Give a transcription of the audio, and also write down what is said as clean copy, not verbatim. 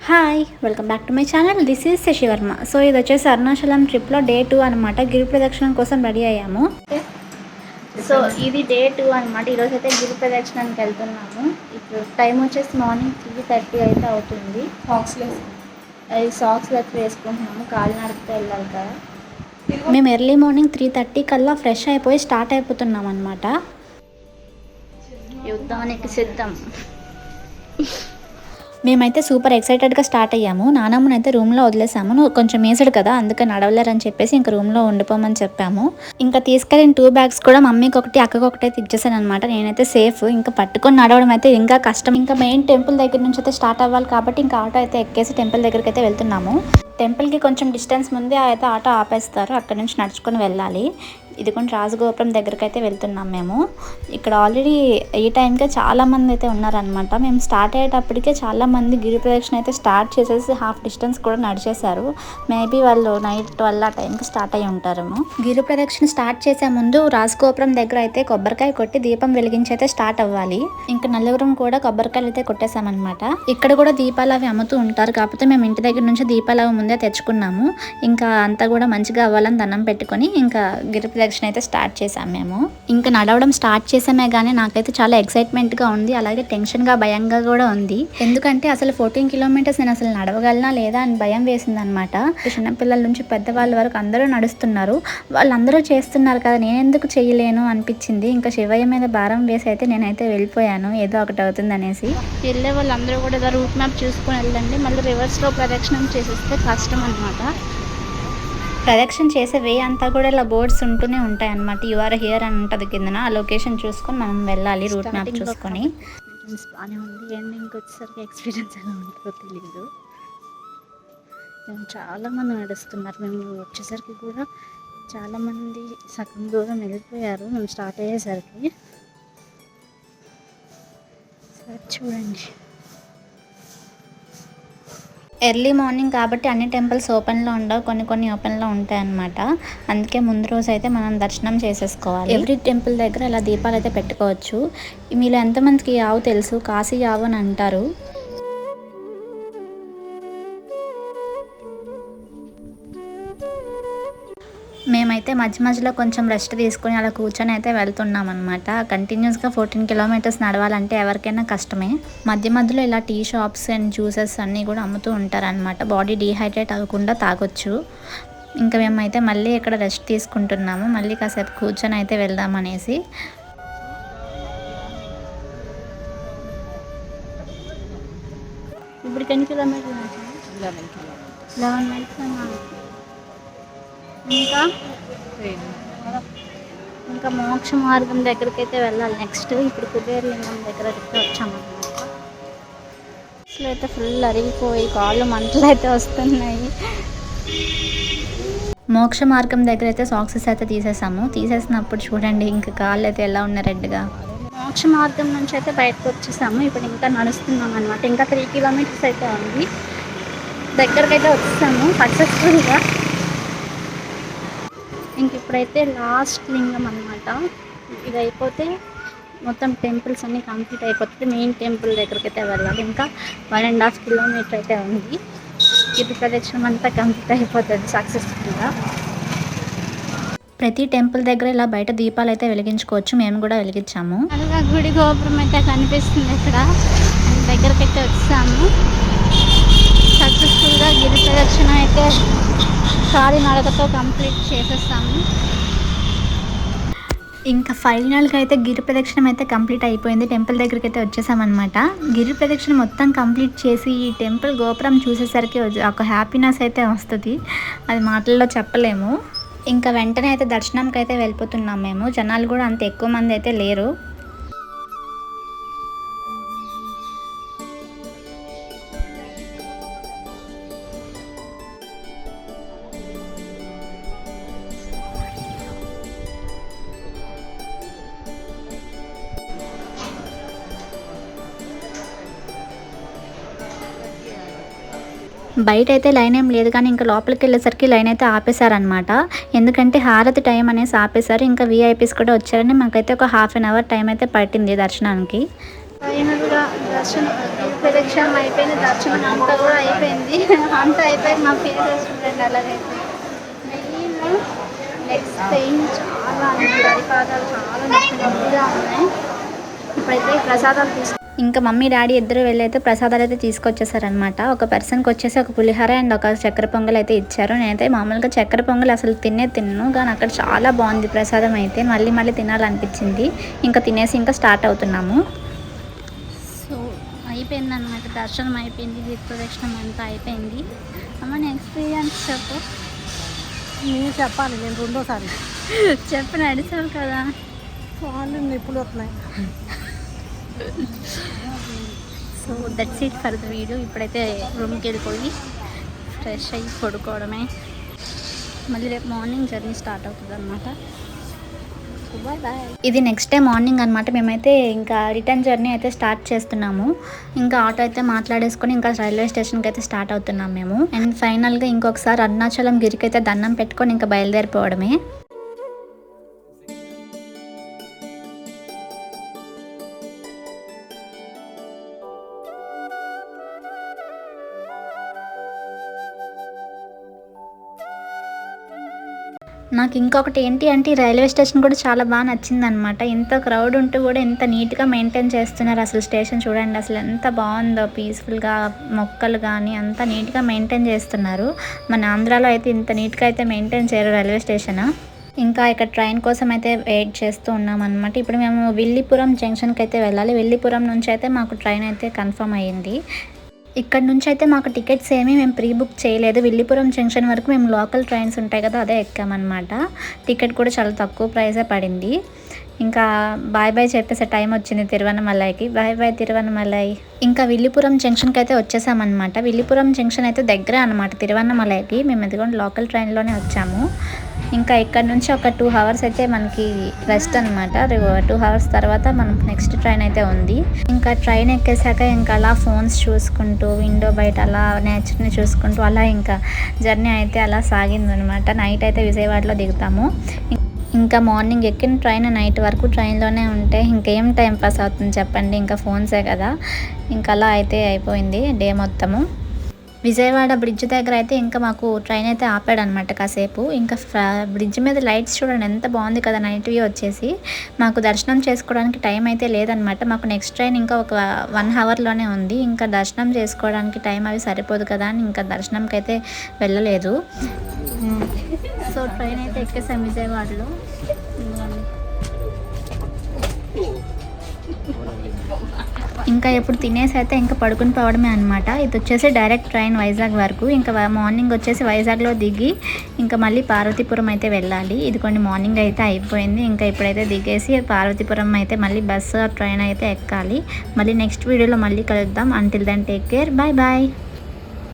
Hi welcome back to my channel. This is శశివర్మ. So ఇది వచ్చేసి అరుణాచలం ట్రిప్లో డే 2 అనమాట. గిరి ప్రదక్షిణం కోసం రెడీ అయ్యాము. సో ఇది డే 2 అనమాట. ఈరోజు అయితే గిరి ప్రదక్షిణానికి వెళ్తున్నాము. ఇప్పుడు టైం వచ్చేసి మార్నింగ్ 3:30 అయితే అవుతుంది. సాక్స్ అయితే వేసుకుంటున్నాము, కాలినడకతో వెళ్ళాలి కదా. మేము ఎర్లీ మార్నింగ్ 3:30 కల్లా ఫ్రెష్ అయిపోయి స్టార్ట్ అయిపోతున్నాం అనమాట. యుద్ధానికి సిద్ధం. మేమైతే సూపర్ ఎక్సైటెడ్గా స్టార్ట్ అయ్యాము. నానమ్మని అయితే రూమ్లో వదిలేసాము. నువ్వు కొంచెం మేసడు కదా, అందుకని నడవలేరని చెప్పేసి ఇంకా రూమ్లో ఉండిపోమని చెప్పాము. ఇంకా తీసుకెళ్ళిన 2 బ్యాగ్స్ కూడా మమ్మీకి ఒకటి అక్కకి ఒకటి అయితే ఇచ్చేసాను అనమాట. నేనైతే సేఫ్. ఇంకా పట్టుకొని నడవడం అయితే ఇంకా కష్టం. ఇంకా మెయిన్ టెంపుల్ దగ్గర నుంచి అయితే స్టార్ట్ అవ్వాలి కాబట్టి ఇంకా ఆటో అయితే ఎక్కేసి టెంపుల్ దగ్గరికి అయితే వెళ్తున్నాము. టెంపుల్కి కొంచెం డిస్టెన్స్ ముందే అయితే ఆటో ఆపేస్తారు, అక్కడ నుంచి నడుచుకొని వెళ్ళాలి. ఇది కొంచెం రాజగోపురం దగ్గరికి అయితే వెళ్తున్నాం మేము. ఇక్కడ ఆల్రెడీ ఈ టైంకే చాలామంది అయితే ఉన్నారనమాట. మేము స్టార్ట్ అయ్యేటప్పటికే చాలామంది గిరి ప్రదక్షిణ అయితే స్టార్ట్ చేసేసి హాఫ్ డిస్టెన్స్ కూడా నడిచేశారు. మేబీ వాళ్ళు నైట్ 12 ఆ టైంకి స్టార్ట్ అయ్యి ఉంటారేమో. గిరి ప్రదక్షిణ స్టార్ట్ చేసే ముందు రాజగోపురం దగ్గర అయితే కొబ్బరికాయ కొట్టి దీపం వెలిగించి అయితే స్టార్ట్ అవ్వాలి. ఇంకా నలుగురం కూడా కొబ్బరికాయలు అయితే కొట్టేసామన్నమాట. ఇక్కడ కూడా దీపాలు అవి అమ్ముతూ ఉంటారు, కాకపోతే మేము ఇంటి దగ్గర నుంచి దీపాలు అవి ముందే తెచ్చుకున్నాము. ఇంకా అంతా కూడా మంచిగా అవ్వాలని దండం పెట్టుకొని ఇంకా గిరి ప్రదక్షిణ అయితే స్టార్ట్ చేసాం మేము. ఇంకా నడవడం స్టార్ట్ చేసామే కానీ నాకైతే చాలా ఎక్సైట్మెంట్గా ఉంది, అలాగే టెన్షన్గా భయంగా కూడా ఉంది. ఎందుకంటే అసలు 14 కిలోమీటర్స్ నేను అసలు నడవగలనా లేదా అని భయం వేసింది అనమాట. చిన్నపిల్లల నుంచి పెద్దవాళ్ళ వరకు అందరూ నడుస్తున్నారు, వాళ్ళందరూ చేస్తున్నారు కదా, నేను ఎందుకు చేయలేను అనిపించింది. ఇంకా శివయ్య మీద భారం వేసి అయితే నేనైతే వెళ్ళిపోయాను, ఏదో ఒకటి అవుతుంది అనేసి. వెళ్ళే వాళ్ళందరూ కూడా ఏదో రూట్ మ్యాప్ చూసుకొని వెళ్ళండి, మళ్ళీ రివర్స్లో ప్రదక్షిణం చేసేస్తే కష్టం అనమాట. ప్రదక్షిణ చేసే వే అంతా కూడా ఇలా బోర్డ్స్ ఉంటూనే ఉంటాయి అన్నమాట. యూఆర్ హియర్ అని ఉంటుంది కిందన. ఆ లొకేషన్ చూసుకొని మనం వెళ్ళాలి, రూట్ మ్యాప్ చూసుకొని. బాగానే ఉంది, ఎండింగ్కి వచ్చేసరికి ఎక్స్పీరియన్స్ ఎలా ఉంటుందో తెలీదు. చాలామంది నడుస్తున్నారు. మేము వచ్చేసరికి కూడా చాలామంది సగం దూరం వెళ్ళిపోయారు మేము స్టార్ట్ అయ్యేసరికి. సరే చూడండి, ఎర్లీ మార్నింగ్ కాబట్టి అన్ని టెంపుల్స్ ఓపెన్లో ఉండవు, కొన్ని ఓపెన్లో ఉంటాయి అన్నమాట. అందుకే ముందు రోజు అయితే మనం దర్శనం చేసేసుకోవాలి. ఎవ్రీ టెంపుల్ దగ్గర ఇలా దీపాలు అయితే పెట్టుకోవచ్చు. మీలో ఎంతమందికి ఆవు తెలుసు, కాశీ ఆవు అని అంటారు. మేమైతే మధ్యలో కొంచెం రెస్ట్ తీసుకొని అలా కూర్చొని అయితే వెళ్తున్నాం అనమాట. కంటిన్యూస్గా 14 కిలోమీటర్స్ నడవాలంటే ఎవరికైనా కష్టమే. మధ్యలో ఇలా టీ షాప్స్ అండ్ జ్యూసెస్ అన్నీ కూడా అమ్ముతూ ఉంటారనమాట. బాడీ డీహైడ్రేట్ అవ్వకుండా తాగొచ్చు. ఇంకా మేమైతే మళ్ళీ ఇక్కడ రెస్ట్ తీసుకుంటున్నాము, మళ్ళీ కాసేపు కూర్చొని అయితే వెళ్దామనేసి. ఇప్పుడు ఎన్ని కిలోమీటర్లు? 11 మినిట్స్. ఇంకా మోక్ష మార్గం దగ్గరికి అయితే వెళ్ళాలి నెక్స్ట్. ఇప్పుడు కుబేరలింగం దగ్గరికి వచ్చామన్నమాట. అసలు అయితే ఫుల్ అరిగిపోయి కాళ్ళు మంటలు అయితే వస్తున్నాయి. మోక్ష మార్గం దగ్గర అయితే సాక్సెస్ అయితే తీసేసినప్పుడు చూడండి ఇంకా కాళ్ళు అయితే ఎలా ఉన్నాయి రెడ్గా. మోక్ష మార్గం నుంచి అయితే బయటకు వచ్చేసాము. ఇప్పుడు ఇంకా నడుస్తున్నాం అనమాట. ఇంకా 3 కిలోమీటర్స్ అయితే ఉంది, దగ్గరకైతే వచ్చేసాము సక్సెస్ఫుల్గా. ఇంక ఇప్పుడైతే లాస్ట్ లింగం అనమాట. ఇది అయిపోతే మొత్తం టెంపుల్స్ అన్నీ కంప్లీట్ అయిపోతుంది. మెయిన్ టెంపుల్ దగ్గరికి అయితే వెళ్ళాలి. ఇంకా 1.5 కిలోమీటర్ అయితే ఉంది. ఇది ప్రదక్షిణం అంతా కంప్లీట్ అయిపోతుంది సక్సెస్ఫుల్గా. ప్రతి టెంపుల్ దగ్గర ఇలా బయట దీపాలు అయితే వెలిగించుకోవచ్చు, మేము కూడా వెలిగించాము. అలాగా గుడి గోపురం అయితే కనిపిస్తుంది ఇక్కడ. దగ్గరికి అయితే వచ్చాము. సక్సెస్ఫుల్గా గిరి ప్రదక్షిణ అయితే కాలినడకతో కంప్లీట్ చేసేస్తాము. ఇంకా ఫైనల్గా అయితే గిరి ప్రదక్షిణం అయితే కంప్లీట్ అయిపోయింది. టెంపుల్ దగ్గరికి అయితే వచ్చేసామన్నమాట. గిరి ప్రదక్షిణ మొత్తం కంప్లీట్ చేసి ఈ టెంపుల్ గోపురం చూసేసరికి ఒక హ్యాపీనెస్ అయితే వస్తుంది, అది మాటల్లో చెప్పలేము. ఇంకా వెంటనే అయితే దర్శనంకి అయితే వెళ్ళిపోతున్నాం మేము. జనాలు కూడా అంత ఎక్కువ మంది అయితే లేరు. బయట అయితే లైన్ ఏం లేదు, కానీ ఇంకా లోపలికి వెళ్ళేసరికి లైన్ అయితే ఆపేశారనమాట. ఎందుకంటే హారతి టైం అనేసి ఆపేశారు. ఇంకా వీఐపీస్ కూడా వచ్చారని మాకైతే ఒక 1/2 అవర్ టైం అయితే పట్టింది దర్శనానికి. ఫైనల్గా దర్శనం ప్రదక్షిణం అయిపోయింది, దర్శనం అంతా కూడా అయిపోయింది. అంతా అయిపోయి మా ఫేసెస్ చూడండి అలాగైతే. మెయిన్ లెగ్స్ పెయిన్ చాలా పాదాలు చాలా నొప్పిగా ఉన్నాయి. ఇప్పుడైతే ప్రసాదాలు ఇంకా మమ్మీ డాడీ ఇద్దరు వెళ్ళైతే ప్రసాదాలు అయితే తీసుకొచ్చేసారనమాట. ఒక పర్సన్కి వచ్చేసి ఒక పులిహోర అండ్ ఒక చక్కెర పొంగల్ అయితే ఇచ్చారు. నేనైతే మామూలుగా చక్కెర పొంగల్ అసలు తిన్నాను, కానీ అక్కడ చాలా బాగుంది ప్రసాదం అయితే. మళ్ళీ మళ్ళీ తినాలనిపించింది. ఇంకా తినేసి ఇంకా స్టార్ట్ అవుతున్నాము. సో అయిపోయిందనమాట, దర్శనం అయిపోయింది, ప్రదక్షిణం అంతా అయిపోయింది. అమ్మ నా ఎక్స్పీరియన్స్ చెప్పు. నేను చెప్పాలి, నేను రెండోసారి చెప్పు, నడిచావు కదా. వాళ్ళు నిప్పులు వస్తున్నాయి. So that's it for the video. ఇప్పుడైతే రూమ్కి వెళ్ళిపోయి ఫ్రెష్ అయ్యి పడుకోవడమే. మళ్ళీ రేపు మార్నింగ్ జర్నీ స్టార్ట్ అవుతుంది అనమాట. ఇది నెక్స్ట్ డే మార్నింగ్ అనమాట. మేమైతే ఇంకా రిటర్న్ జర్నీ అయితే స్టార్ట్ చేస్తున్నాము. ఇంకా ఆటో అయితే మాట్లాడేసుకొని ఇంకా రైల్వే స్టేషన్కి అయితే స్టార్ట్ అవుతున్నాం మేము. అండ్ ఫైనల్గా ఇంకొకసారి అరుణాచలం గిరికి అయితే దండం పెట్టుకొని ఇంకా బయలుదేరిపోవడమే. నాకు ఇంకొకటి ఏంటి అంటే రైల్వే స్టేషన్ కూడా చాలా బాగా నచ్చిందనమాట. ఇంత క్రౌడ్ ఉంటూ కూడా ఎంత నీట్గా మెయింటైన్ చేస్తున్నారు. అసలు స్టేషన్ చూడండి అసలు ఎంత బాగుందో, పీస్ఫుల్గా మొక్కలు కానీ అంత నీట్గా మెయింటైన్ చేస్తున్నారు. మన ఆంధ్రాలో అయితే ఇంత నీట్గా అయితే మెయింటైన్ చేయరు రైల్వే స్టేషన్. ఇంకా ఇక్కడ ట్రైన్ కోసం అయితే వెయిట్ చేస్తూ ఉన్నాం అనమాట. ఇప్పుడు మేము విల్లిపురం జంక్షన్కి అయితే వెళ్ళాలి. విల్లిపురం నుంచి అయితే మాకు ట్రైన్ అయితే కన్ఫర్మ్ అయ్యింది. ఇక్కడ నుంచి అయితే మాకు టికెట్స్ ఏమీ మేము ప్రీ బుక్ చేయలేదు. విల్లిపురం జంక్షన్ వరకు మేము లోకల్ ట్రైన్స్ ఉంటాయి కదా, అదే ఎక్కామన్నమాట. టికెట్ కూడా చాలా తక్కువ ప్రైసే పడింది. ఇంకా బాయ్ బాయ్ చెప్పేసే టైం వచ్చింది తిరువన్నమలైకి. Bye bye Tiruvannamalai. ఇంకా విల్లిపురం జంక్షన్కి అయితే వచ్చేసామన్నమాట. విల్లిపురం జంక్షన్ అయితే దగ్గరే అనమాట తిరువన్నమలైకి. మేము ఎదుగుండి లోకల్ ట్రైన్లోనే వచ్చాము. ఇంకా ఇక్కడ నుంచి ఒక 2 hours అయితే మనకి రెస్ట్ అనమాట. 2 hours తర్వాత మనం నెక్స్ట్ ట్రైన్ అయితే ఉంది. ఇంకా ట్రైన్ ఎక్కేసాక ఇంకా అలా ఫోన్స్ చూసుకుంటూ విండో బయట అలా నేచర్ని చూసుకుంటూ అలా ఇంకా జర్నీ అయితే అలా సాగిందనమాట. నైట్ అయితే విజయవాడలో దిగుతాము. ఇంకా మార్నింగ్ ఎక్కిన ట్రైన్ నైట్ వరకు ట్రైన్లోనే ఉంటే ఇంకేం టైం పాస్ అవుతుంది చెప్పండి. ఇంకా ఫోన్సే కదా. ఇంకా అలా అయితే అయిపోయింది డే మొత్తము. విజయవాడ బ్రిడ్జ్ దగ్గర అయితే ఇంకా మాకు ట్రైన్ అయితే ఆపాడనమాట కాసేపు. ఇంకా బ్రిడ్జ్ మీద లైట్స్ చూడండి ఎంత బాగుంది కదా, నైట్ వ్యూ వచ్చేసి. మాకు దర్శనం చేసుకోవడానికి టైం అయితే లేదనమాట. మాకు నెక్స్ట్ ట్రైన్ ఇంకా ఒక 1 hourలోనే ఉంది. ఇంకా దర్శనం చేసుకోవడానికి టైం అవి సరిపోదు కదా అని ఇంకా దర్శనంకి అయితే వెళ్ళలేదు. సో ట్రైన్ అయితే ఎక్కేసాం విజయవాడలో. ఇంకా ఎప్పుడు తినేసి అయితే ఇంకా పడుకుని పోవడమే అనమాట. ఇది వచ్చేసి డైరెక్ట్ ట్రైన్ వైజాగ్ వరకు. ఇంకా మార్నింగ్ వచ్చేసి వైజాగ్లో దిగి ఇంకా మళ్ళీ పార్వతీపురం అయితే వెళ్ళాలి. ఇది కొన్ని మార్నింగ్ అయితే అయిపోయింది. ఇంకా ఇప్పుడైతే దిగేసి పార్వతీపురం అయితే మళ్ళీ బస్సు ట్రైన్ అయితే ఎక్కాలి. మళ్ళీ నెక్స్ట్ వీడియోలో మళ్ళీ కలుద్దాం. Until then take care, bye bye.